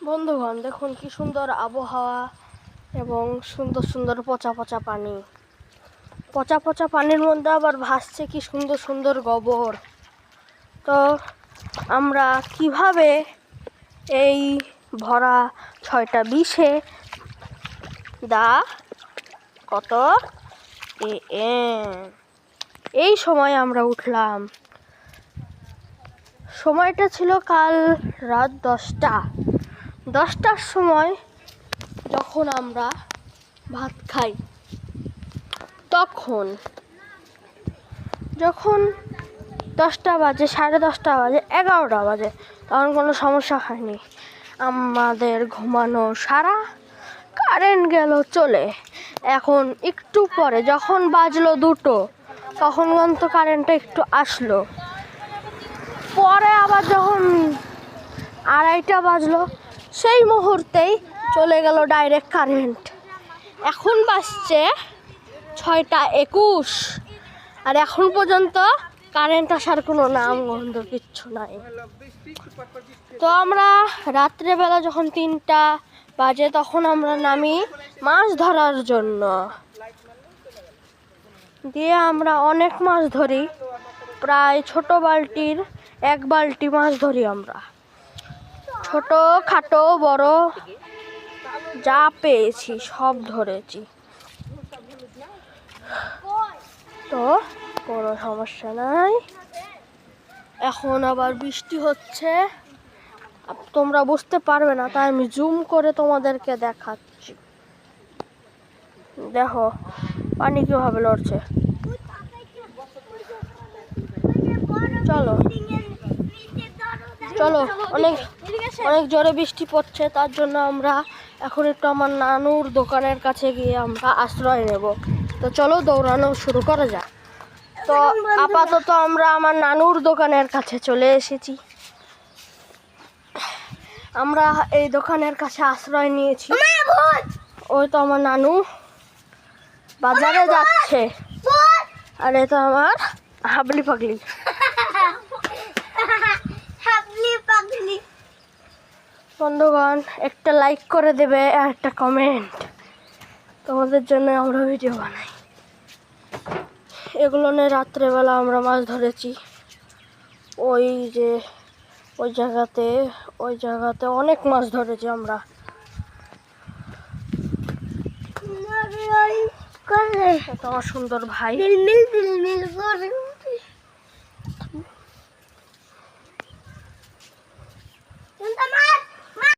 বন্ধুগণ, দেখুন কি সুন্দর আবহাওয়া এবং সুন্দর সুন্দর পচা পচা পানি। পচা পচা পানির মধ্যে আবার ভাসছে কি সুন্দর সুন্দর গোবর। তো আমরা কিভাবে এই ভরা 6টা বিষে দা কত এই সময় আমরা উঠলাম। সময়টা ছিল কাল রাত 10টার সময় যখন আমরা ভাত খাই, যখন 10টা বাজে, 10:30 বাজে, 11টা বাজে, তখন কোনো সমস্যা হয়নি। আমাদের ঘুমানো সারা, কারেন্ট গেল চলে। এখন একটু পরে যখন বাজলো 2টো, তখন তো কারেন্টটা একটু আসলো। পরে আবার যখন 2:30 বাজলো, সেই মুহূর্তেই চলে গেল ডাইরেক্ট কারেন্ট। এখন বাজছে 6:21, আর এখন পর্যন্ত কারেন্ট আসার কোনো নাম গন্ধ কিচ্ছু নাই। তো আমরা রাত্রেবেলা যখন 3টা বাজে, তখন আমরা নামি মাছ ধরার জন্য। দিয়ে আমরা অনেক মাছ ধরি, প্রায় ছোট বালতির 1 বালতি মাছ ধরি আমরা। ছোট খাটো বড় যা পেয়েছি সব ধরেছি। তো কোনো সমস্যা নাই। এখন আবার বৃষ্টি হচ্ছে, তোমরা বুঝতে পারবে না, তাই আমি জুম করে তোমাদেরকে দেখাচ্ছি। দেখো পানি কিভাবে লড়ছে। চলো চলো, অনেক অনেক জোরে বৃষ্টি পড়ছে, তার জন্য আমরা এখন একটু আমার নানুর দোকানের কাছে গিয়ে আমরা আশ্রয় নেব। তো চলো দৌড়ানো শুরু করা যাক। তো আপাতত আমরা আমার নানুর দোকানের কাছে চলে এসেছি। আমরা এই দোকানের কাছে আশ্রয় নিয়েছি। ওই তো আমার নানু বাজারে যাচ্ছে, আর এ তো আমার হাবলি পাগলি। বন্ধুগণ, একটা লাইক করে দেবে আর একটা কমেন্ট, তোমাদের জন্য আমরা ভিডিও বানাই। এগুলো নিয়ে রাত্রেবেলা আমরা মাছ ধরেছি। ওই জায়গাতে অনেক মাছ ধরেছি আমরা। আমার সুন্দর ভাই।